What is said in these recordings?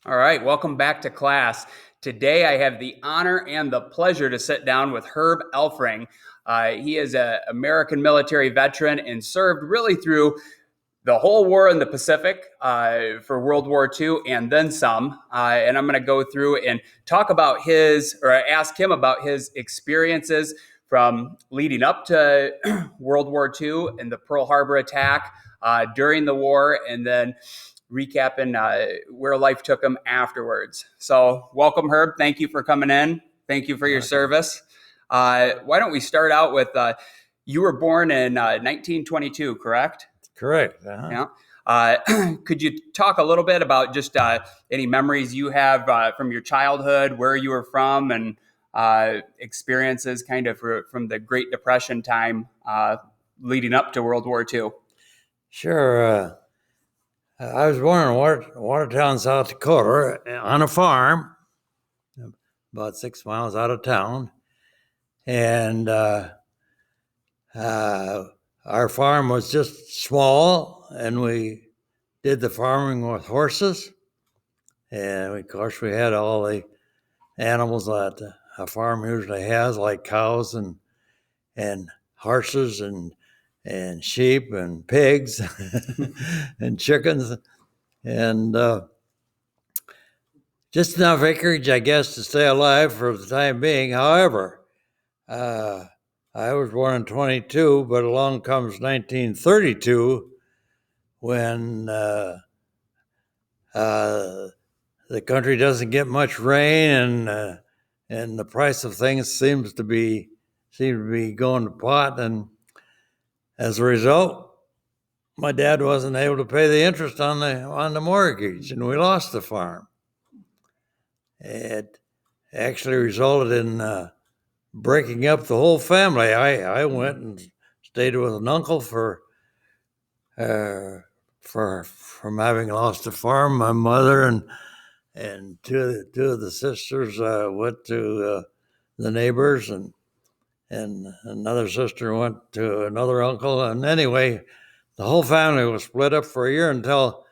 All right, welcome back to class. Today I have the honor and the pleasure to sit down with Herb Elfring. He is an American military veteran and served really through the whole war in the Pacific for World War II and then some. And I'm going to go through and talk about ask him about his experiences from leading up to World War II and the Pearl Harbor attack during the war, and then recapping where life took him afterwards. So, welcome, Herb. Thank you for coming in. Thank you for your service. Why don't we start out with you were born in 1922, correct? Correct. Yeah. Could you talk a little bit about just any memories you have from your childhood, where you were from, and experiences kind of from the Great Depression time leading up to World War II? Sure. I was born in Watertown, South Dakota, on a farm about 6 miles out of town. And our farm was just small, and we did the farming with horses. And of course, we had all the animals that a farm usually has, like cows and horses and sheep and pigs and chickens, and just enough acreage, I guess, to stay alive for the time being. However, I was born in 22, but along comes 1932 when the country doesn't get much rain, and the price of things seems to be going to pot, and as a result, my dad wasn't able to pay the interest on the mortgage, and we lost the farm. It actually resulted in breaking up the whole family. I went and stayed with an uncle from having lost the farm. My mother and two of the sisters went to the neighbors, and another sister went to another uncle. And anyway, the whole family was split up for a year until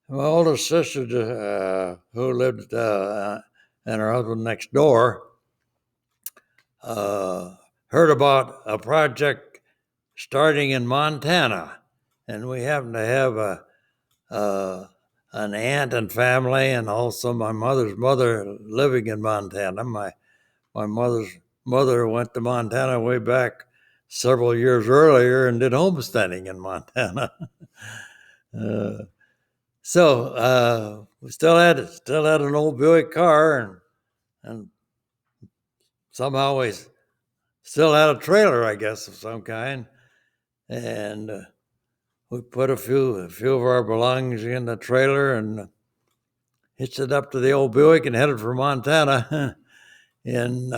my older sister, who lived and her husband next door, heard about a project starting in Montana, and we happened to have an aunt and family, and also my mother's mother living in Montana. My mother's mother went to Montana way back several years earlier and did homesteading in Montana. So we still had an old Buick car, and somehow we still had a trailer, I guess, of some kind, and we put a few of our belongings in the trailer and hitched it up to the old Buick and headed for Montana in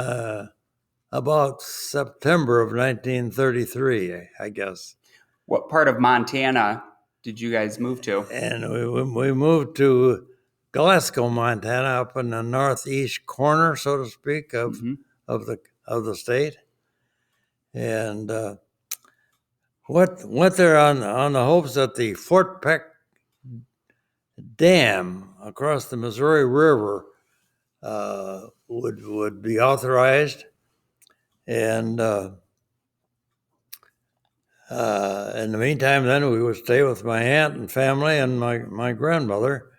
about September of 1933, I guess. What part of Montana did you guys move to? And we moved to Glasgow, Montana, up in the northeast corner, so to speak, of the state, and went there on the hopes that the Fort Peck Dam across the Missouri River would be authorized, and in the meantime, then we would stay with my aunt and family and my grandmother,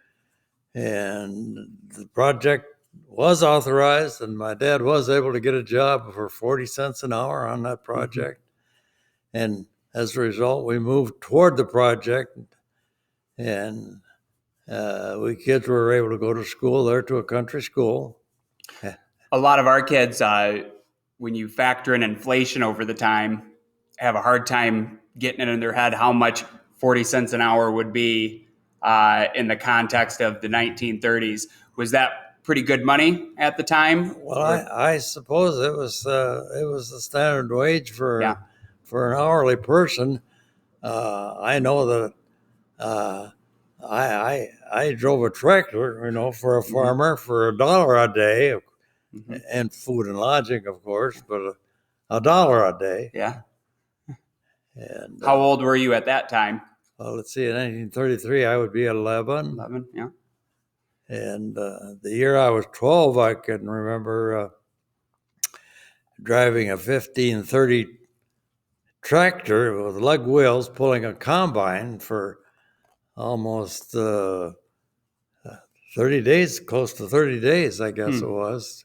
and the project was authorized, and my dad was able to get a job for 40 cents an hour on that project. And as a result, we moved toward the project, and we kids were able to go to school there, to a country school. A lot of our kids, when you factor in inflation over the time, have a hard time getting it in their head how much 40 cents an hour would be in the context of the 1930s. Was that pretty good money at the time? Well, I suppose it was the standard wage for an hourly person. I know that I drove a tractor, for a farmer for $1 a day, and food and lodging, of course, but $1 a day. Yeah. And how old were you at that time? Well, let's see. In 1933, I would be 11. 11, yeah. And the year I was 12, I can remember driving a 1530 tractor with lug wheels pulling a combine for almost 30 days, close to 30 days, I guess it was.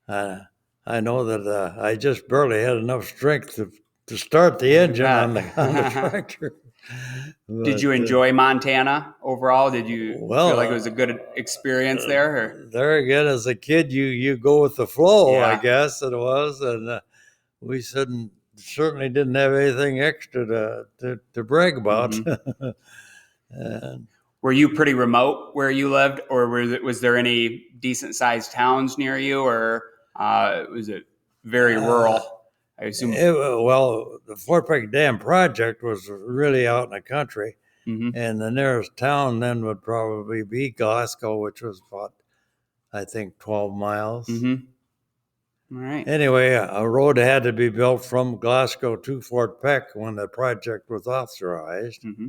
I know that I just barely had enough strength to start the engine on the tractor. Did you But, enjoy Montana overall? Did you feel like it was a good experience there? Or? there again, as a kid, you go with the flow, I Yeah. guess it was, and we certainly didn't have anything extra to brag about. And, Were you pretty remote where you lived, or was there any decent sized towns near you, or was it very rural? I assume. well, the Fort Pike Dam project was really out in the country, Mm-hmm. and the nearest town then would probably be Glasgow, which was about, I think, 12 miles. Mm-hmm. All right. Anyway, a road had to be built from Glasgow to Fort Peck when the project was authorized, Mm-hmm.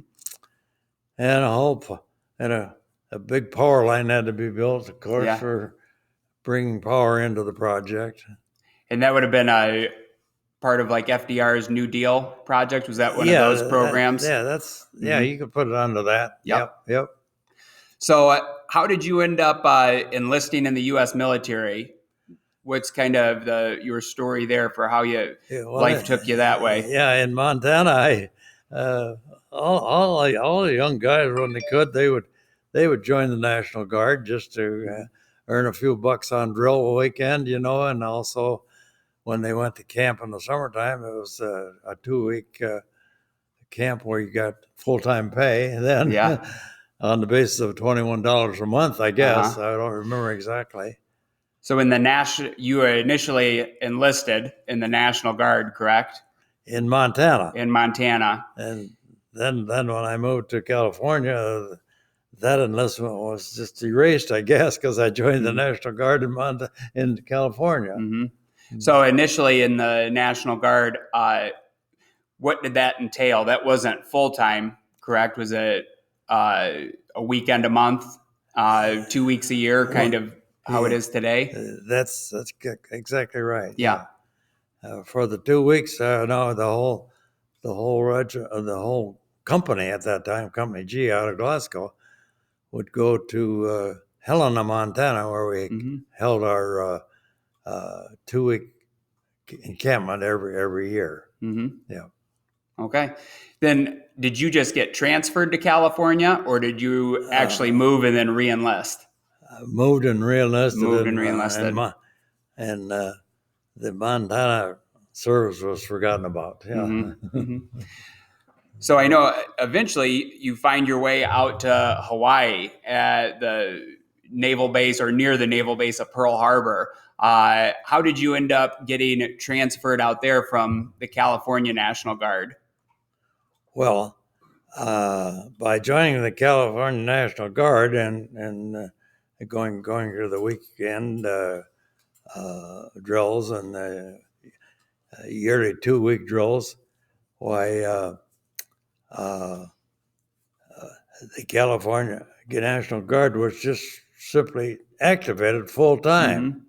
and a big power line had to be built, of course, Yeah. for bringing power into the project. And that would have been a part of like FDR's New Deal project. Was that one of Yeah, those programs? yeah, you could put it under that. Yep. Yep. So, how did you end up enlisting in the U.S. military? What's kind of your story there for how life took you that way? Yeah, in Montana, all the young guys when they could, they would join the National Guard just to earn a few bucks on drill weekend, and also when they went to camp in the summertime, it was a 2 week camp where you got full time pay. And then Yeah. on the basis of $21 a month, I guess. Uh-huh. I don't remember exactly. So you were initially enlisted in the National Guard, correct? In Montana. In Montana. And then when I moved to California, that enlistment was just erased, I guess, because I joined the National Guard in California. Mm-hmm. So initially in the National Guard, what did that entail? That wasn't full time, correct? Was it a weekend a month, 2 weeks a year, kind of how it is today? That's exactly right. Yeah. For the 2 weeks, no, the whole company at that time, Company G out of Glasgow, would go to Helena, Montana, where we held our 2 week encampment every year. Mm-hmm. Yeah. Okay. Then did you just get transferred to California, or did you actually move and then re-enlist? Moved and re-enlisted, Moved and re-enlisted. and the Montana service was forgotten about. Yeah. Mm-hmm. Mm-hmm. So I know eventually you find your way out to Hawaii at the naval base or near the naval base of Pearl Harbor. How did you end up getting transferred out there from the California National Guard? Well, by joining the California National Guard and going to the weekend drills and yearly 2 week drills, why the California National Guard was just simply activated full time, Mm-hmm.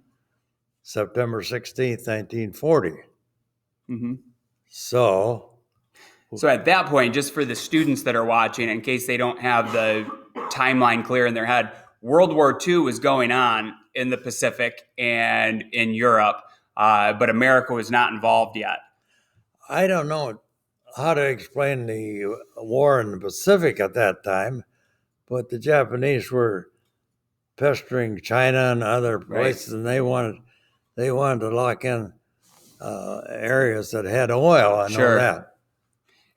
September 16th, 1940. Mm-hmm. So at that point, just for the students that are watching, in case they don't have the timeline clear in their head, World War II was going on in the Pacific and in Europe, but America was not involved yet. I don't know how to explain the war in the Pacific at that time, but the Japanese were pestering China and other places, and they wanted to lock in areas that had oil. I know that.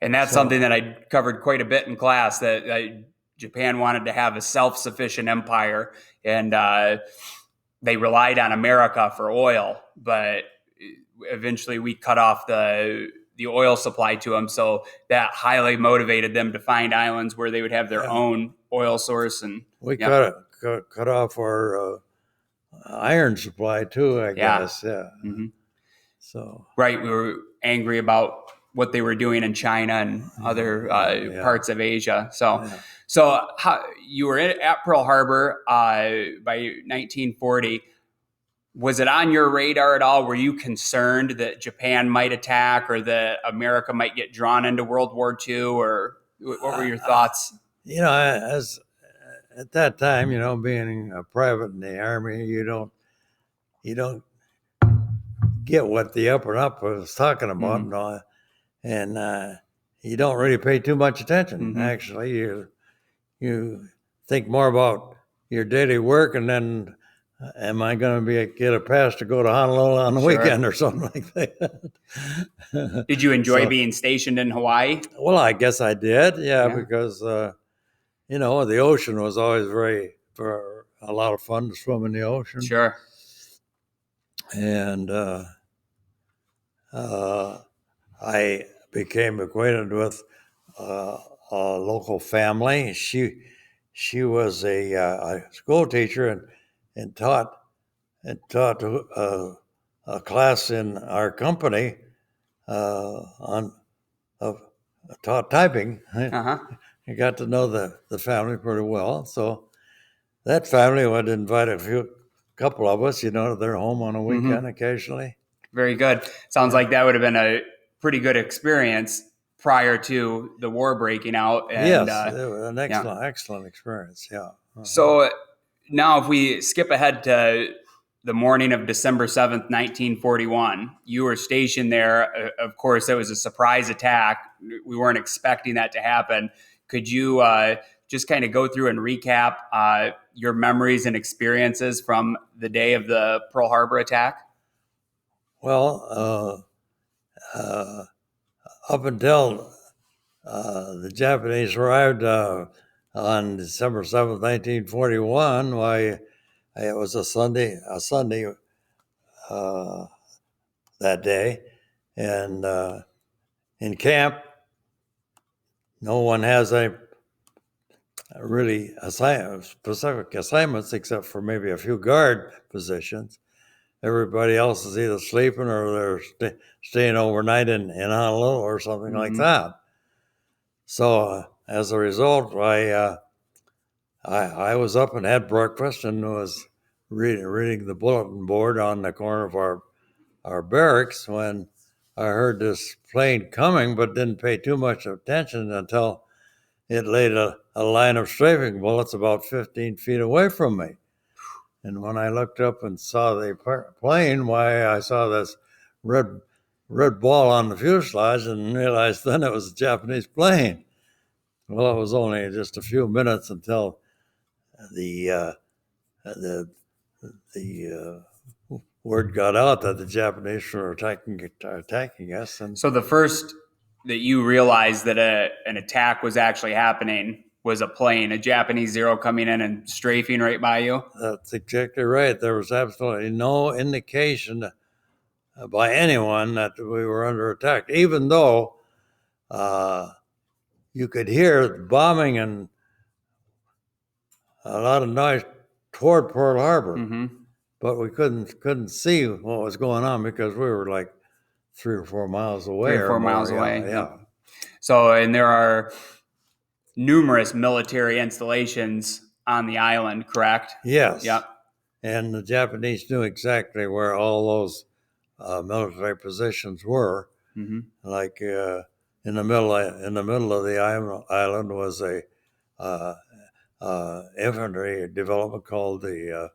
And that's something that I covered quite a bit in class, that Japan wanted to have a self-sufficient empire, and they relied on America for oil, but eventually we cut off the oil supply to them, so that highly motivated them to find islands where they would have their own oil source. And we cut off our iron supply too, I guess. Yeah. Mm-hmm. So right, we were angry about what they were doing in China and other Yeah. parts of Asia. So, Yeah. you were at Pearl Harbor by 1940. Was it on your radar at all? Were you concerned that Japan might attack or that America might get drawn into World War II? Or what were your thoughts? As at that time, being a private in the Army, you don't get what the up and up was talking about, Mm-hmm. and you don't really pay too much attention. Mm-hmm. Actually, you think more about your daily work, and then am I going to get a pass to go to Honolulu on the Sure. weekend or something like that? Did you enjoy So, being stationed in Hawaii? well, I guess I did, Yeah. because the ocean was always for a lot of fun to swim in the ocean. Sure. And I became acquainted with a local family. She was a school teacher and taught a class in our company on of taught typing. Uh-huh. I got to know the family pretty well. So that family would invite couple of us, to their home on a weekend Mm-hmm. occasionally. Very good. Sounds like that would have been a pretty good experience prior to the war breaking out. And Yes, it was an yeah. excellent experience. Yeah. So now if we skip ahead to the morning of December 7th, 1941, you were stationed there. Of course, it was a surprise attack. We weren't expecting that to happen. Could you just kind of go through and recap your memories and experiences from the day of the Pearl Harbor attack? Well, up until the Japanese arrived on December 7th, 1941, why it was a Sunday that day, and in camp, no one has any really specific assignments except for maybe a few guard positions. Everybody else is either sleeping or they're staying overnight in Honolulu or something like that. So as a result, I was up and had breakfast and was reading the bulletin board on the corner of our barracks when I heard this plane coming, but didn't pay too much attention until it laid a line of strafing bullets about 15 feet away from me. And when I looked up and saw the plane, why, I saw this red ball on the fuselage and realized then it was a Japanese plane. Well, it was only just a few minutes until the word got out that the Japanese were attacking us. And So the first that you realized that an attack was actually happening was a plane, a Japanese Zero coming in and strafing right by you? that's exactly right. There was absolutely no indication by anyone that we were under attack, even though you could hear bombing and a lot of noise toward Pearl Harbor, but we couldn't see what was going on because we were like 3 or 4 miles away. 3 or 4 miles away. Yeah. So, and there are numerous military installations on the island, correct? Yes. Yep. And the Japanese knew exactly where all those military positions were. Like in the middle of the island was a infantry development called the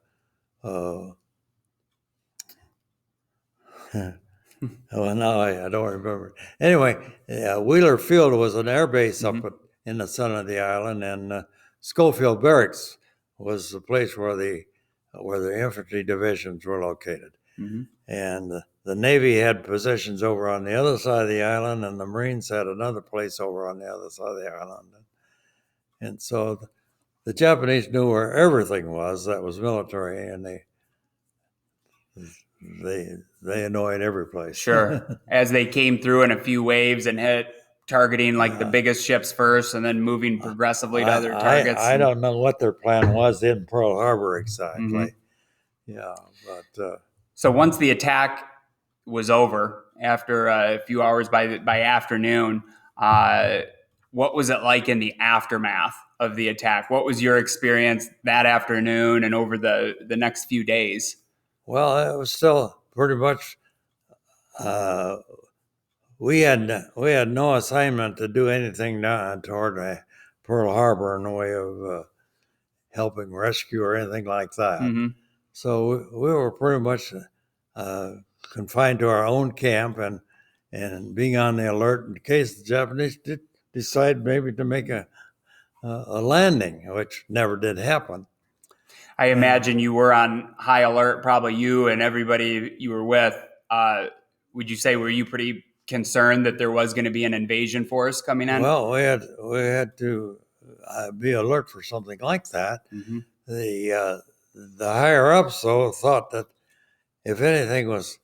well, now I don't remember. Anyway, Wheeler Field was an air base up in the center of the island, and Schofield Barracks was the place where the infantry divisions were located. And the Navy had positions over on the other side of the island, and the Marines had another place over on the other side of the island. And so the Japanese knew where everything was that was military, and they annoyed every place. Sure. As they came through in a few waves and hit, targeting like the biggest ships first and then moving progressively to other targets. I don't know what their plan was in Pearl Harbor exactly. Yeah, but so once the attack was over after a few hours by afternoon. Uh, what was it like in the aftermath of the attack? What was your experience that afternoon and over the next few days? Well, it was still pretty much. Uh, we had no assignment to do anything toward Pearl Harbor in the way of helping rescue or anything like that. Mm-hmm. So we were pretty much uh, confined to our own camp and being on the alert in case the Japanese did decide maybe to make a landing, which never did happen. I And imagine you were on high alert, probably you and everybody you were with. Uh, would you say, were you pretty concerned that there was going to be an invasion force coming in? well, we had to be alert for something like that. Mm-hmm. The higher ups though thought that if anything was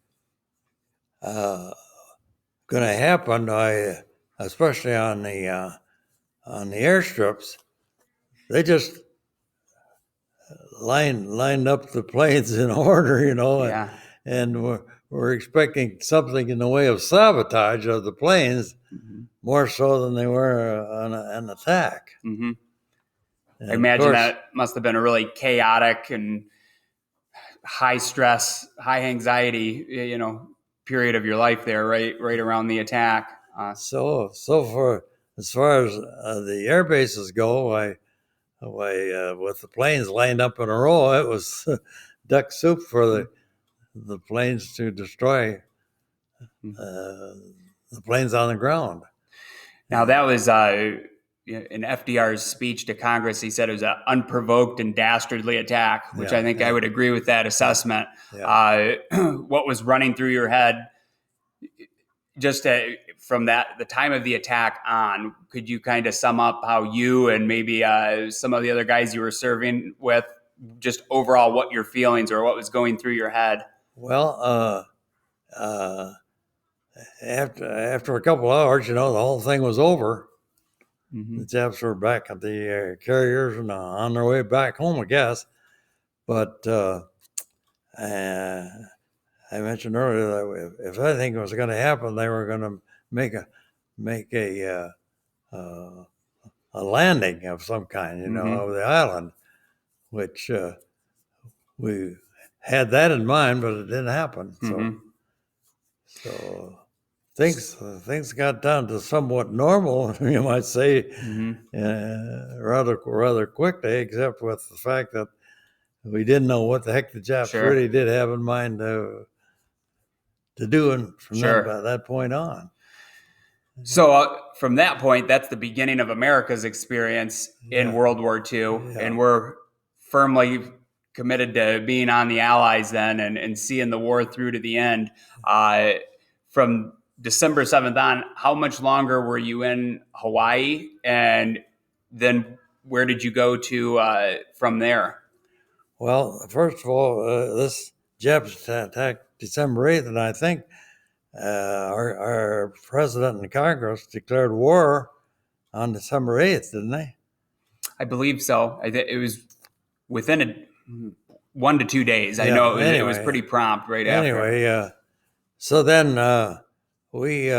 uh, going to happen, especially on the airstrips, they just lined up the planes in order, Yeah. and were expecting something in the way of sabotage of the planes Mm-hmm. more so than they were on an attack. Mm-hmm. I And of imagine course, that must have been a really chaotic and high stress, high anxiety, period of your life there, right around the attack. so for as far as the air bases go, with the planes lined up in a row, it was duck soup for the planes to destroy the planes on the ground. Now that was in FDR's speech to Congress. He said it was an unprovoked and dastardly attack, which Yeah, I think I yeah, would agree with that assessment. yeah. What was running through your head just from the time of the attack on? Could you kind of sum up how you and maybe some of the other guys you were serving with, just overall what your feelings or what was going through your head? Well, uh, after a couple hours, the whole thing was over. Mm-hmm. The Japs were back at the carriers and on their way back home, I guess. But I mentioned earlier that if anything was going to happen, they were going to make a make a landing of some kind, Mm-hmm. over the island, which we had that in mind, but it didn't happen. So Mm-hmm. so things got down to somewhat normal, you might say, Mm-hmm. rather quickly, except with the fact that we didn't know what the heck the Japs Sure. really did have in mind to do, and from Sure. that point on. So from that point, that's the beginning of America's experience in Yeah, World War II, yeah. and we're firmly committed to being on the Allies then and seeing the war through to the end. Uh, from December 7th on, how much longer were you in Hawaii, and then where did you go to from there? Well, first of all, this Japs attack December 8th, and I think our president and Congress declared war on December 8th, didn't they? I believe so. It was within 1 to 2 days. I Yeah. know it was pretty prompt right after. Anyway, so then we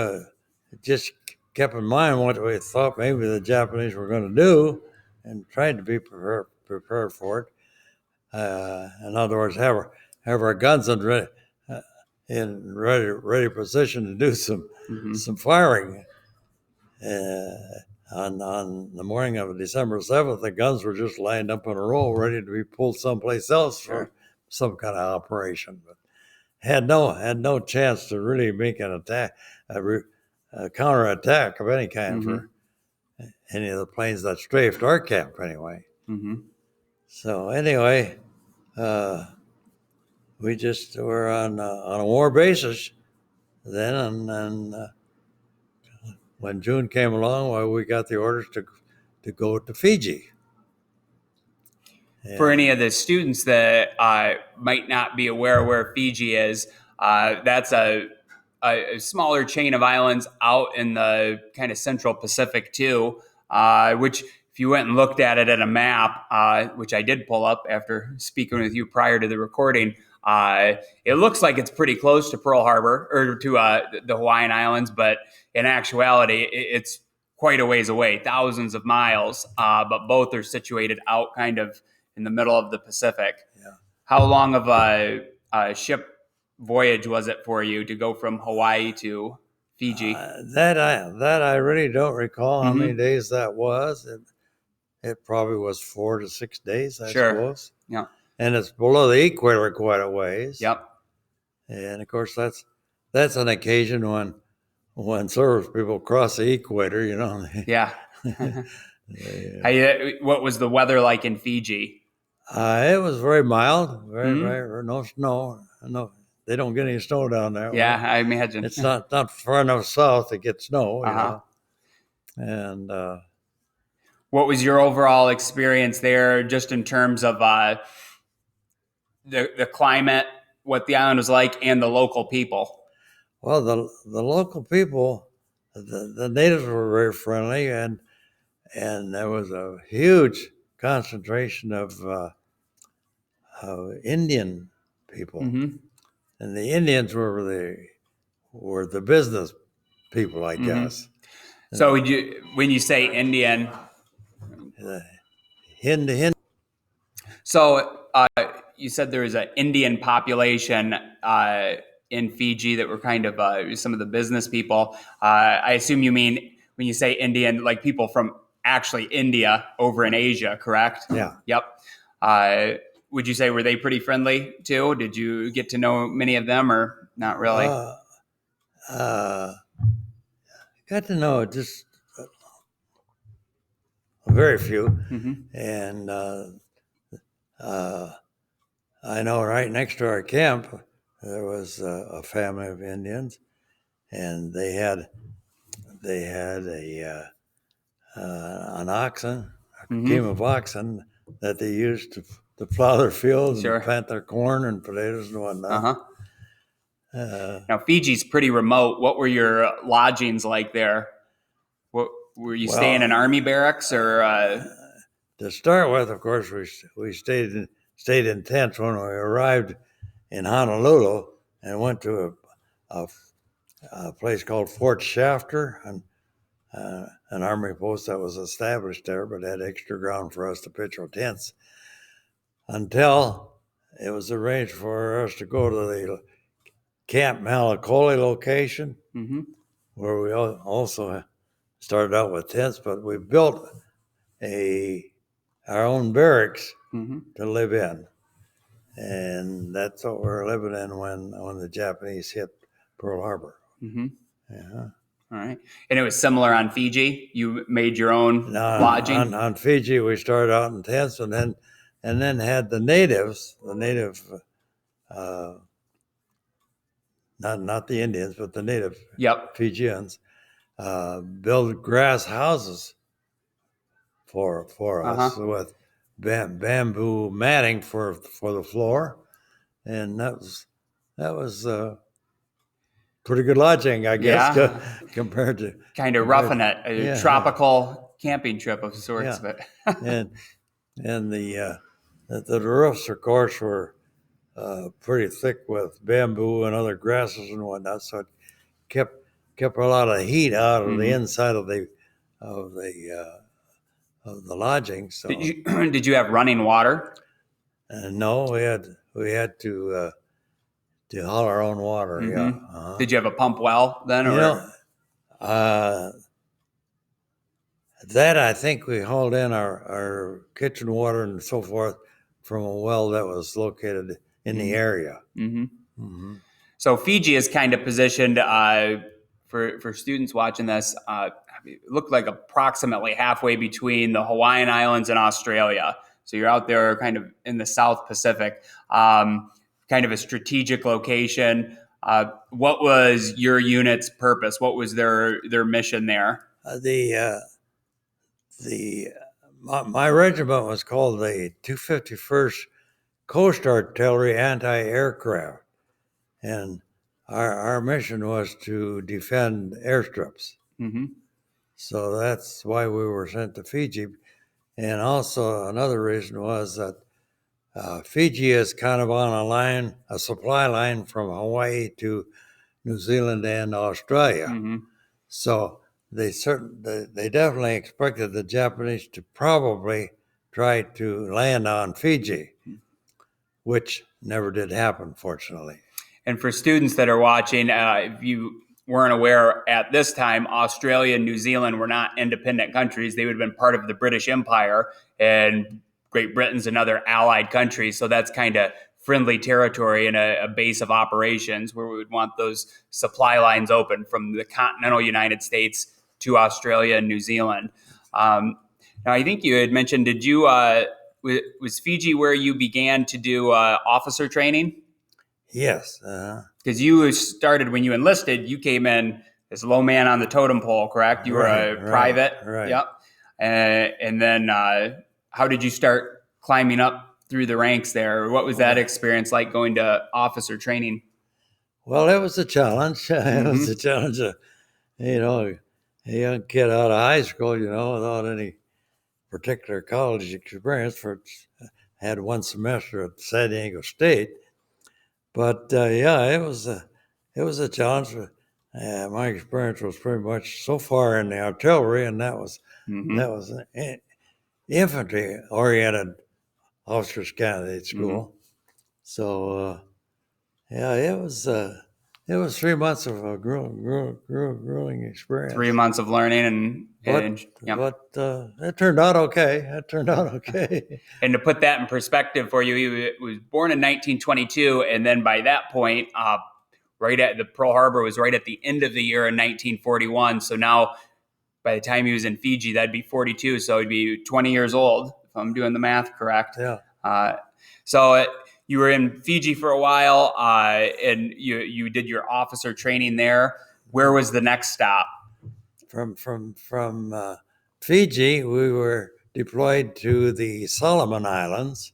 just kept in mind what we thought maybe the Japanese were going to do, and tried to be prepared for it. In other words, have our guns in ready position to do Mm-hmm. some firing. On the morning of December 7th, the guns were just lined up in a row, ready to be pulled someplace else Sure. for some kind of operation. But had no chance to really make an attack, a counterattack of any kind Mm-hmm. for any of the planes that strafed our camp, anyway. Mm-hmm. So anyway, uh, we just were on a war basis then, and when June came along, well, we got the orders to go to Fiji. For any And of the students that might not be aware where Fiji is, that's a smaller chain of islands out in the kind of central Pacific too, which if you went and looked at it at a map, which I did pull up after speaking with you prior to the recording, it looks like it's pretty close to Pearl Harbor or to the Hawaiian Islands, but in actuality, it's quite a ways away, thousands of miles. But both are situated out kind of in the middle of the Pacific. Yeah. How long of a ship voyage was it for you to go from Hawaii to Fiji? That I really don't recall how many Mhm. days that was. It probably was 4 to 6 days, I Sure. suppose. Yeah. And it's below the equator quite a ways. Yep. And of course, that's an occasion when service people cross the equator. You know. Yeah. What was the weather like in Fiji? It was very mild, Mhm. very no snow. No, they don't get any snow down there. Yeah, I imagine. It's not far enough south to get snow, you Uh-huh. know. And What was your overall experience there, just in terms of the climate, what the island was like, and the local people? well, the local people, the natives were very friendly, and there was a huge concentration of Indian people, Mm-hmm. and the Indians were the business people, I Mm-hmm. guess. So when you say Indian, Uh, Hind, so you said there was an Indian population in Fiji that were kind of some of the business people. I assume you mean when you say Indian, like people from actually India over in Asia, correct? yeah. Yep. Uh, would you say were they pretty friendly too? Did you get to know many of them, or not really? Uh, uh, got to know just very few, Mm-hmm. and uh, I know right next to our camp there was a family of Indians, and they had an oxen, a team Mm-hmm. of oxen that they used to plow their fields and Sure. plant their corn and potatoes and Uh whatnot. huh. Uh, Now Fiji's pretty remote. What were your lodgings like there? What were you staying in well, army barracks or? to start with, of course, we stayed in tents when we arrived in Honolulu and went to a, a place called Fort Shafter, and an army post that was established there, but had extra ground for us to pitch our tents until it was arranged for us to go to the Camp Malakoli location, Mm-hmm. where we also started out with tents, but we built a our own barracks Mm-hmm. to live in, and that's what we were living in when the Japanese hit Pearl Harbor. Mm-hmm. Yeah. All right. And it was similar on Fiji. You made your own Now lodging. on Fiji, we started out in tents, and then had the native, uh, not the Indians, but the native Yep. Fijians, build grass houses for Uh us huh. with bamboo matting for the floor, and that was pretty good lodging, I guess, Yeah. compared to Kind of compared roughing to it. A yeah, tropical camping trip of sorts, yeah, but. and and the roofs, of course, were pretty thick with bamboo and other grasses and whatnot, so it kept kept a lot of heat out of the Mm-hmm. inside of the of the lodging. Did So you did you have running water? no, we had to haul our own water. Yeah, Mm-hmm. Did you have a pump well then, you know, or? uh, that I think we hauled in our kitchen water and so forth from a well that was located in the area. Mm-hmm. Hmm. So Fiji is kind of positioned for students watching this. It looked like approximately halfway between the Hawaiian Islands and Australia. So you're out there, kind of in the South Pacific, kind of a strategic location. What was your unit's purpose? What was their mission there? The my regiment was called the 251st Coast Artillery Anti-Aircraft, and our mission was to defend airstrips. Mm-hmm. So that's why we were sent to Fiji, And also another reason was that Fiji is kind of on a supply line from Hawaii to New Zealand and Australia. Mm-hmm. So they definitely expected the Japanese to probably try to land on Fiji, which never did happen, fortunately. And for students that are watching, if you weren't aware at this time, Australia and New Zealand were not independent countries. They would have been part of the British Empire, and Great Britain's another allied country. So that's kind of friendly territory and a base of operations where we would want those supply lines open from the continental United States to Australia and New Zealand. Now, I think you had mentioned, was Fiji where you began to do officer training? Yes. Because you started when you enlisted, you came in as low man on the totem pole, correct? You were a private. Right. Yep. And then how did you start climbing up through the ranks there? What was that experience like going to officer training? Well, it was a challenge. It was a challenge. A young kid out of high school, without any particular college experience. Had one semester at San Diego State. But it was a challenge. My experience was pretty much so far in the artillery, and that was an infantry-oriented officers candidate school. So it was 3 months of a grueling experience. 3 months of learning, but it turned out okay. And to put that in perspective for you, he was born in 1922, and then by that point, right at the Pearl Harbor was right at the end of the year in 1941. So now, by the time he was in Fiji, that'd be 42. So he'd be 20 years old, if I'm doing the math correct. Yeah. So you were in Fiji for a while, and you did your officer training there. Where was the next stop? From Fiji, we were deployed to the Solomon Islands,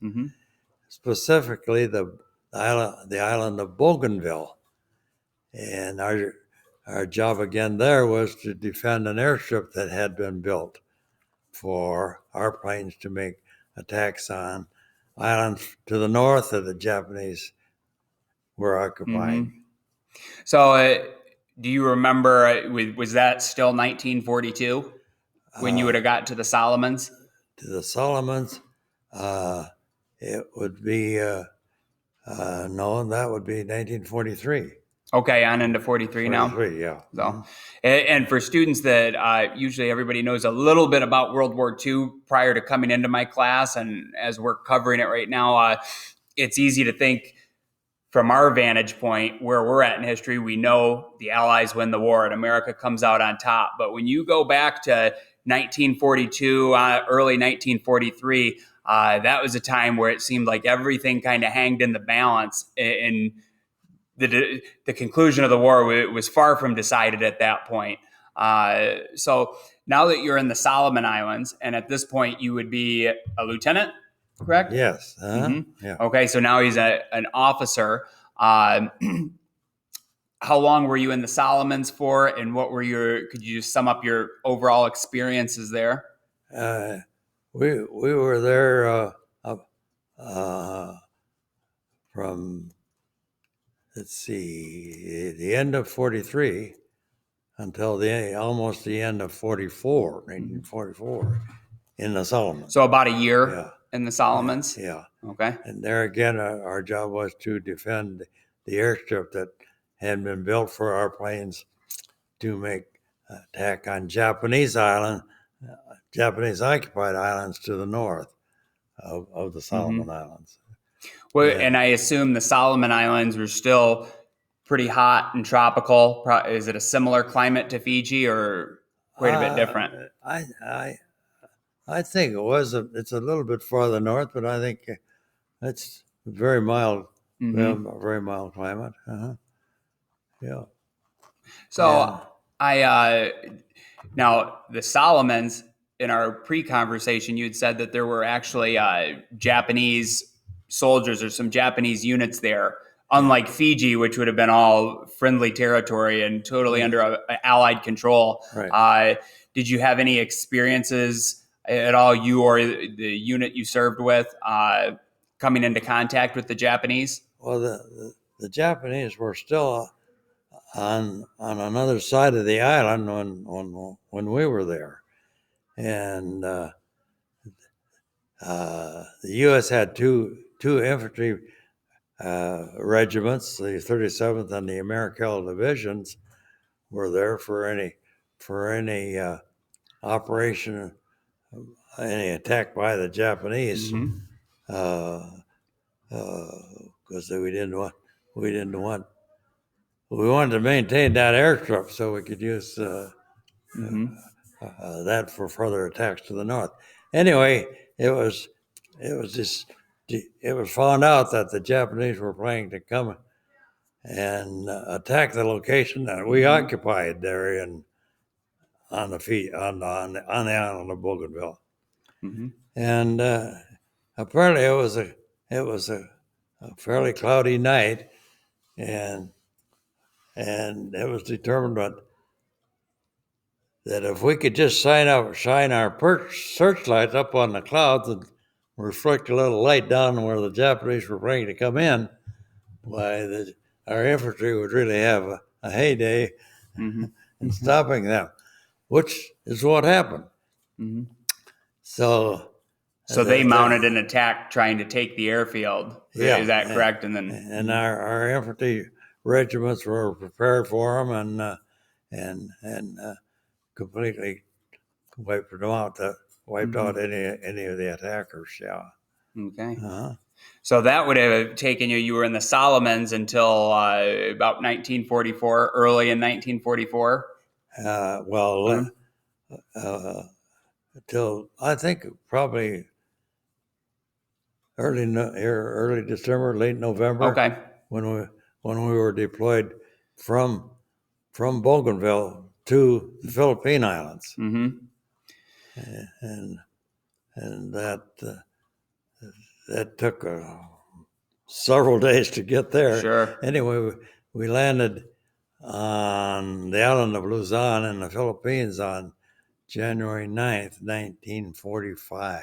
specifically the island of Bougainville, and our job again there was to defend an airstrip that had been built for our planes to make attacks on islands to the north of the Japanese were occupying. So, do you remember? Was that still 1942 when you would have got to the Solomons? To the Solomons, it would be no, that would be 1943. Okay, on into 43 now. 43, yeah. So, and for students that usually everybody knows a little bit about World War II prior to coming into my class, and as we're covering it right now, it's easy to think from our vantage point where we're at in history, we know the Allies win the war and America comes out on top. But when you go back to 1942, early 1943, that was a time where it seemed like everything kind of hanged in the balance, and the conclusion of the war was far from decided at that point. So now that you're in the Solomon Islands, and at this point you would be a lieutenant, correct? Yes. Yeah. Okay, so now he's an officer. How long were you in the Solomons for, and could you just sum up your overall experiences there? We were there from, let's see, the end of 43 until almost the end of 1944 in the Solomons. So about a year in the Solomons? Yeah. Okay. And there again, our job was to defend the airstrip that had been built for our planes to make attack on Japanese occupied islands to the north of the Solomon Islands. Well, and I assume the Solomon Islands were still pretty hot and tropical. Is it a similar climate to Fiji, or quite a bit different? I think it was. It's a little bit farther north, but I think it's very mild. Very mild climate. Yeah. So now the Solomons, in our pre-conversation, you'd said that there were actually Japanese soldiers or some Japanese units there, unlike Fiji, which would have been all friendly territory and totally under Allied control. Right. Did you have any experiences at all, you or the unit you served with, coming into contact with the Japanese? Well, the Japanese were still on another side of the island when we were there, and the U.S. had two infantry regiments, the 37th and the American divisions, were there for any operation, any attack by the Japanese, because we didn't want we wanted to maintain that airstrip so we could use that for further attacks to the north. Anyway, it was found out that the Japanese were planning to come and attack the location that we occupied there on the island of Bougainville. And apparently it was a fairly cloudy night, and it was determined that if we could just shine our searchlights up on the clouds and reflect a little light down where the Japanese were planning to come in, why our infantry would really have a heyday in stopping them, which is what happened. So they mounted an attack trying to take the airfield. Yeah, is that correct? And our infantry regiments were prepared for them, and completely wiped them out. Wiped out any of the attackers. Yeah. Okay. Uh-huh. So that would have taken you. You were in the Solomons until about 1944, early in 1944. Until I think probably early December, late November. Okay. When we were deployed from Bougainville to the Philippine Islands, and that took several days to get there. Sure. Anyway, we landed on the island of Luzon in the Philippines on January 9th, 1945.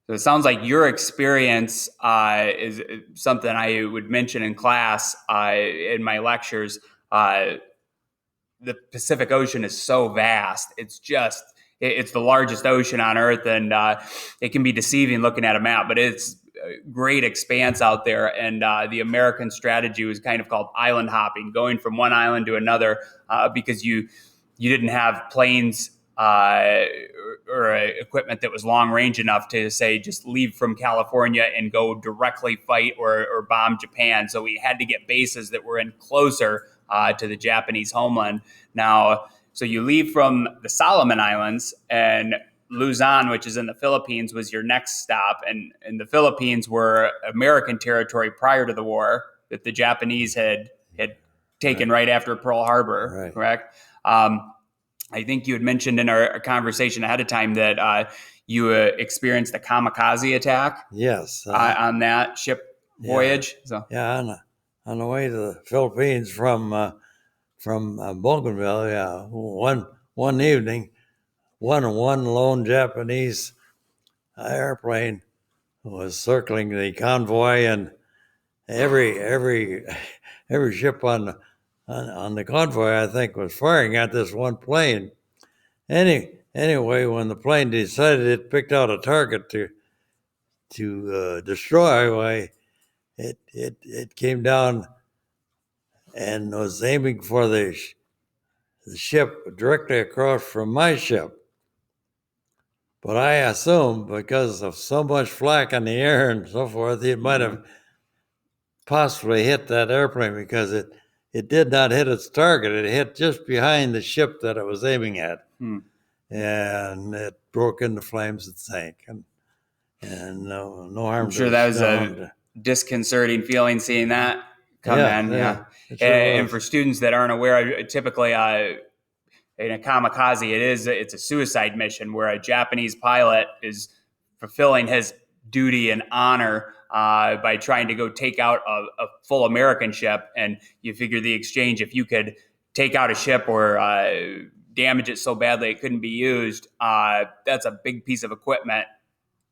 So it sounds like your experience is something I would mention in class in my lectures. The Pacific Ocean is so vast. It's the largest ocean on Earth, and it can be deceiving looking at a map, but it's a great expanse out there. And the American strategy was kind of called island hopping, going from one island to another, because you didn't have planes or equipment that was long range enough to say just leave from California and go directly fight or bomb Japan. So we had to get bases that were in closer to the Japanese homeland. Now, so you leave from the Solomon Islands, and Luzon, which is in the Philippines, was your next stop. And the Philippines were American territory prior to the war that the Japanese had taken right after Pearl Harbor, correct? I think you had mentioned in our conversation ahead of time that you experienced a kamikaze attack. Yes. On that ship voyage. So on the way to the Philippines from Bougainville. Yeah, one evening, one lone Japanese airplane was circling the convoy, and every ship on the convoy, I think, was firing at this one plane. Anyway, when the plane decided it picked out a target to destroy, why it came down and was aiming for the ship directly across from my ship. But I assume because of so much flak in the air and so forth, it might have possibly hit that airplane, because it did not hit its target. It hit just behind the ship that it was aiming at. And it broke into flames and sank. And no harm. I'm sure that was a disconcerting feeling seeing that come in. Yeah. And for students that aren't aware, typically in a kamikaze, it's a suicide mission where a Japanese pilot is fulfilling his duty and honor by trying to go take out a full American ship. And you figure the exchange, if you could take out a ship or damage it so badly it couldn't be used, that's a big piece of equipment,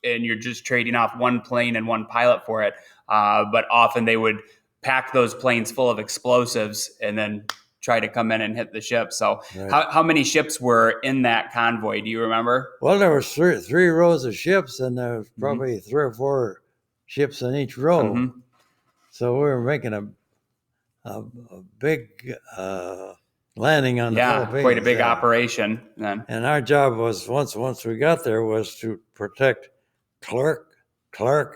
and you're just trading off one plane and one pilot for it. But often they would pack those planes full of explosives and then try to come in and hit the ship. So Right. how many ships were in that convoy? Do you remember? Well, there was three rows of ships, and there was Mm-hmm. probably 3 or 4 ships in each row. Mm-hmm. So we were making a big landing on the Philippines. Quite a big operation then. And our job was, once we got there, was to protect Clark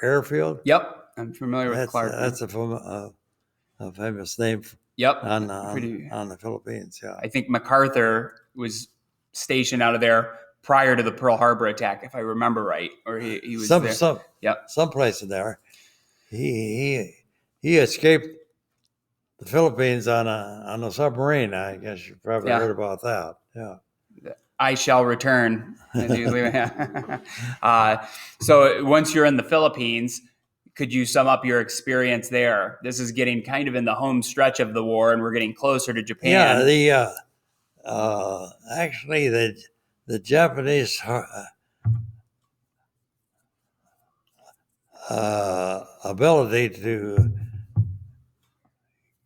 Airfield. Yep, I'm familiar with Clark. That's a famous name. Yep, on the Philippines. Yeah, I think MacArthur was stationed out of there prior to the Pearl Harbor attack, if I remember right, or he was there. Someplace in there. He escaped the Philippines on a submarine. I guess you probably heard about that. Yeah. I shall return. So once you're in the Philippines, could you sum up your experience there? This is getting kind of in the home stretch of the war, and we're getting closer to Japan. Yeah, actually the Japanese ability to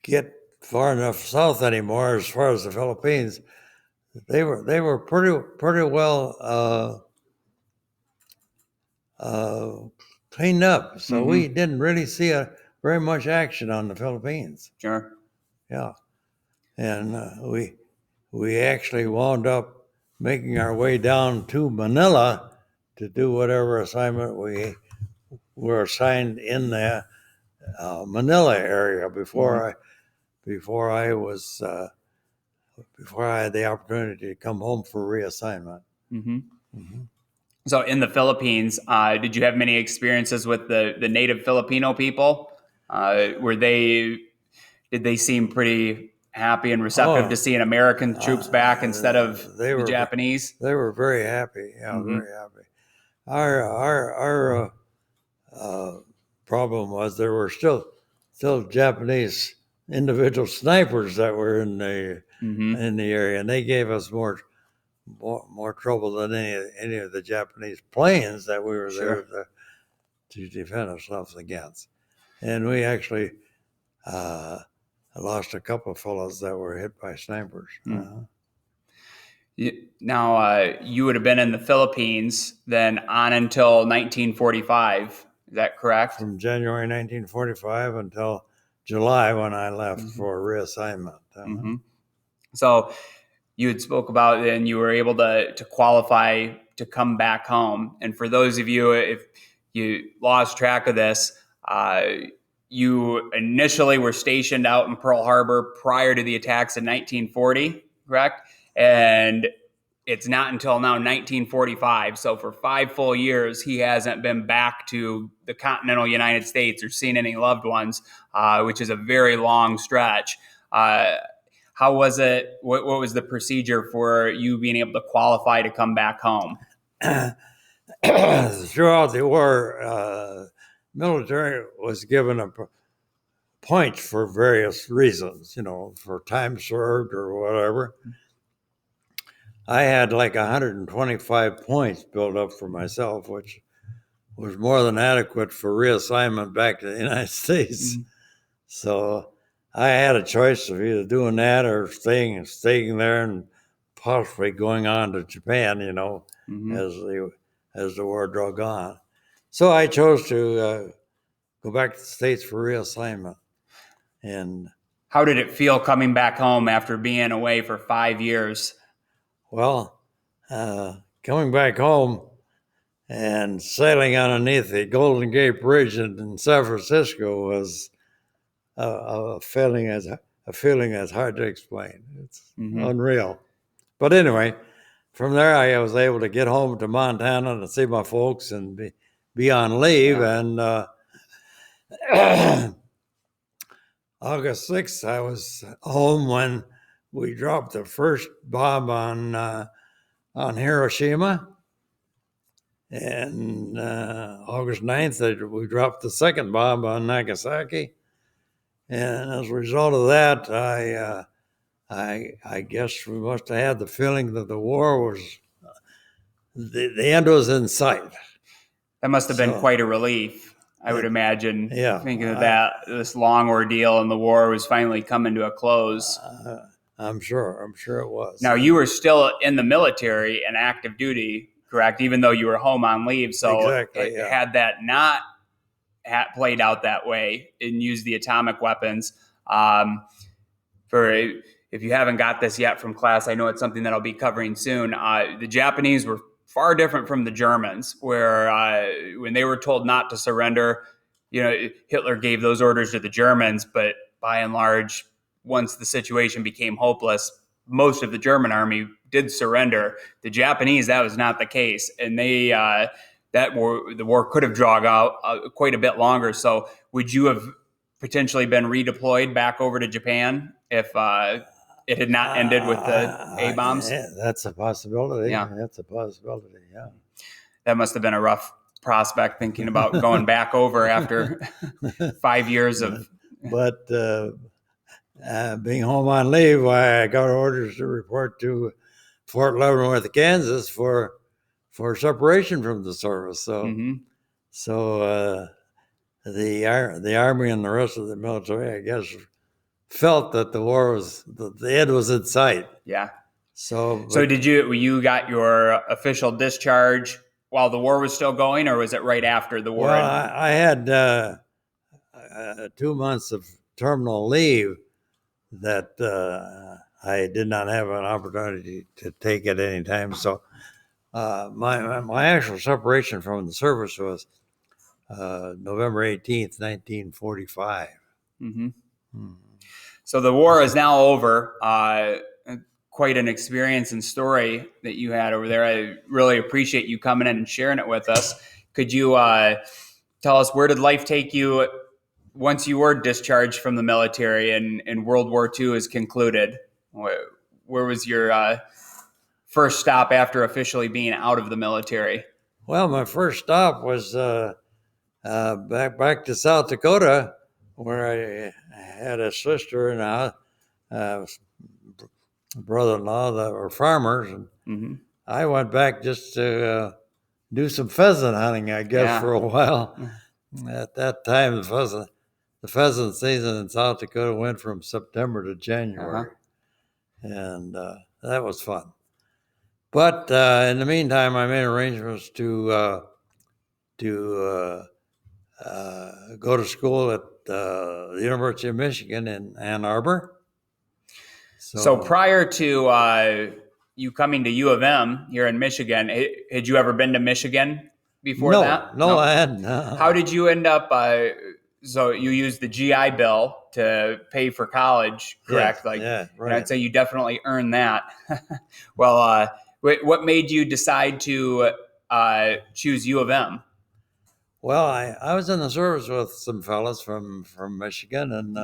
get far enough south anymore, as far as the Philippines, they were pretty well cleaned up. So we didn't really see very much action on the Philippines. Sure. Yeah, and we actually wound up making our way down to Manila to do whatever assignment we were assigned in the Manila area before I had the opportunity to come home for reassignment. So in the Philippines, did you have many experiences with the native Filipino people? Did they seem pretty happy and receptive to seeing American troops back instead of the Japanese? They were very happy. Yeah, very happy. Our problem was there were still Japanese individual snipers that were in the area, and they gave us more trouble than any of the Japanese planes that we were there to defend ourselves against. And we actually lost a couple of fellows that were hit by snipers. Now, you would have been in the Philippines then on until 1945. Is that correct? From January 1945 until July, when I left for reassignment. So you had spoke about, and you were able to qualify to come back home. And for those of you, if you lost track of this, you initially were stationed out in Pearl Harbor prior to the attacks in 1940, correct? And it's not until now 1945. So for 5 full years, he hasn't been back to the continental United States or seen any loved ones, which is a very long stretch. How was it? What was the procedure for you being able to qualify to come back home? Throughout the war, military was given a points for various reasons, for time served or whatever. I had like 125 points built up for myself, which was more than adequate for reassignment back to the United States. So I had a choice of either doing that or staying there and possibly going on to Japan, as the war drug on. So I chose to go back to the States for reassignment. And how did it feel coming back home after being away for 5 years? Well, coming back home and sailing underneath the Golden Gate Bridge in San Francisco was a feeling that's hard to explain. It's unreal. But anyway, from there I was able to get home to Montana to see my folks and be on leave. And August 6th, I was home when we dropped the first bomb on Hiroshima. And August 9th, we dropped the second bomb on Nagasaki. And as a result of that, I guess we must have had the feeling that the war was the end was in sight. That must have been So quite a relief, I would it, imagine, yeah, thinking that this long ordeal and the war was finally coming to a close. I'm sure. I'm sure it was. Now, you were still in the military and active duty, correct? Even though you were home on leave. So, Exactly. Yeah. had that not played out that way and used the atomic weapons, for if you haven't got this yet from class, I know it's something that I'll be covering soon. The Japanese were far different from the Germans, where when they were told not to surrender, Hitler gave those orders to the Germans, but by and large, once the situation became hopeless, most of the German army did surrender. The Japanese, that was not the case, and the war could have dragged out quite a bit longer. So, would you have potentially been redeployed back over to Japan if it had not ended with the A bombs? Yeah, that's a possibility. Yeah. That's a possibility. Yeah. That must have been a rough prospect, thinking about going back over after 5 years of. But being home on leave, I got orders to report to Fort Leavenworth, Kansas, for separation from the service. So Mhm. so the army and the rest of the military, I guess, felt that the end was in sight. Yeah. So So you got your official discharge while the war was still going, or was it right after the war? well, I had 2 months of terminal leave that I did not have an opportunity to take at any time. So my actual separation from the service was November 18th, 1945. Mm-hmm. So the war is now over. Quite an experience and story that you had over there. I really appreciate you coming in and sharing it with us. Could you tell us, where did life take you once you were discharged from the military and World War II is concluded? Where was your first stop after officially being out of the military? Well, my first stop was back to South Dakota, where I had a sister and a brother-in-law that were farmers, and Mm-hmm. I went back just to do some pheasant hunting, I guess, Yeah. for a while. At that time, the pheasant season in South Dakota went from September to January, and that was fun. But in the meantime, I made arrangements to go to school at the University of Michigan in Ann Arbor. So prior to you coming to U of M here in Michigan, had you ever been to Michigan before that? No, I hadn't. How did you end up? So you used the GI Bill to pay for college, correct? Yes, yeah, right. I'd say you definitely earned that. Well, what made you decide to choose U of M? Well, I was in the service with some fellas from Michigan,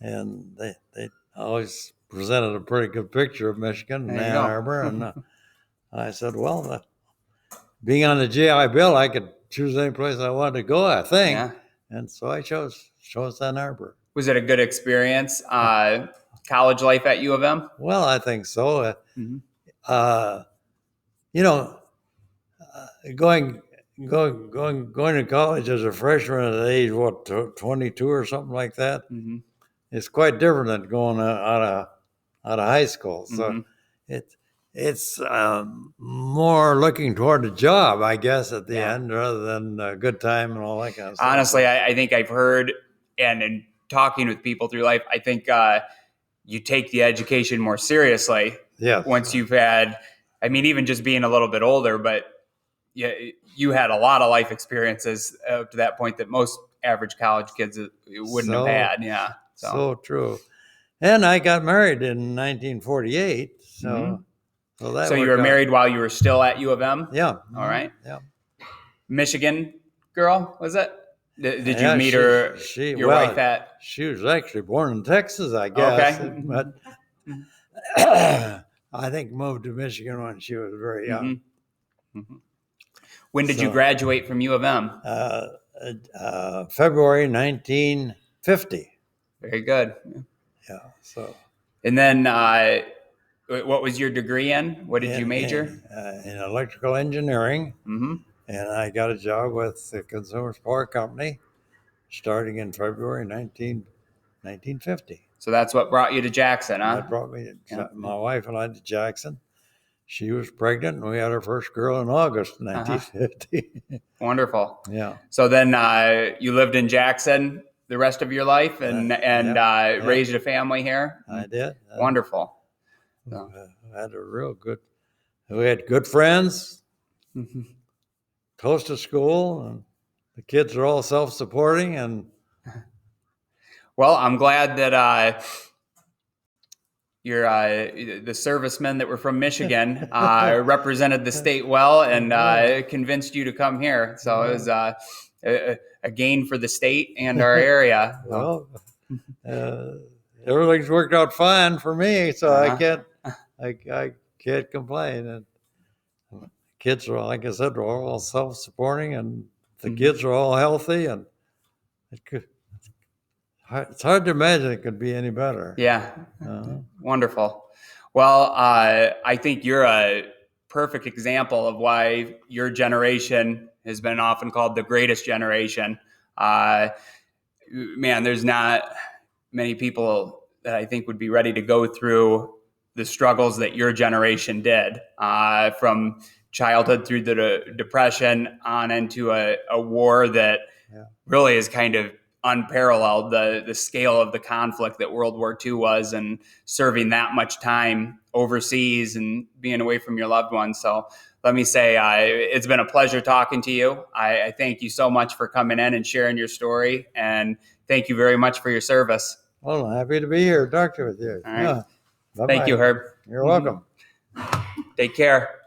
and they always presented a pretty good picture of Michigan and There you Ann go. Arbor, and I said, well, being on the GI Bill, I could choose any place I wanted to go, I think, Yeah. and so I chose Ann Arbor. Was it a good experience? College life at U of M? Well, I think so. Mm-hmm. You know, going to college as a freshman at age 22 or something like that, Mm-hmm. is quite different than going out of high school. So Mm-hmm. it's more looking toward a job, I guess, at the Yeah. end, rather than a good time and all that kind of stuff. Honestly, I think I've heard, and in talking with people through life, I think you take the education more seriously. Yes. Once you've had, I mean, even just being a little bit older, but you had a lot of life experiences up to that point that most average college kids wouldn't have had. Yeah. So true. And I got married in 1948. So, Mhm. so So you were worked out. married while you were still at U of M? Yeah. All right. Yeah. Michigan girl, was it? Did you Yeah, meet her, your wife at? She was actually born in Texas, I guess. Okay. But I think moved to Michigan when she was very young. Mm-hmm. Mm-hmm. When did you So, graduate from U of M? February 1950. Very good. Yeah. So And then what was your degree in? What did you major? In electrical engineering. Mm-hmm. And I got a job with the Consumer Power Company starting in February 1950. So that's what brought you to Jackson, huh? That brought me, Yeah. my wife and I, to Jackson. She was pregnant, and we had our first girl in August Uh-huh. 1950. Wonderful. Yeah. So then you lived in Jackson the rest of your life and Yep. raised a family here? I did. Wonderful. We So. had a real good, we had good friends, close to school, and the kids are all self-supporting. And Well, I'm glad that you're the servicemen that were from Michigan represented the state well and convinced you to come here. So it was a gain for the state and our area. Well, everything's worked out fine for me, so I can't complain. And kids are, like I said, are all self-supporting, and the kids are all healthy, and it's hard to imagine it could be any better. Yeah. Wonderful. Well, I think you're a perfect example of why your generation has been often called the greatest generation. Man, there's not many people that I think would be ready to go through the struggles that your generation did, from childhood through the Depression on into a war that really is kind of unparalleled, the scale of the conflict that World War II was, and serving that much time overseas and being away from your loved ones. So let me say, it's been a pleasure talking to you. I thank you so much for coming in and sharing your story, and thank you very much for your service. Well, I'm happy to be here talking with you. All right. Bye-bye. Thank you, Herb. You're welcome. Take care.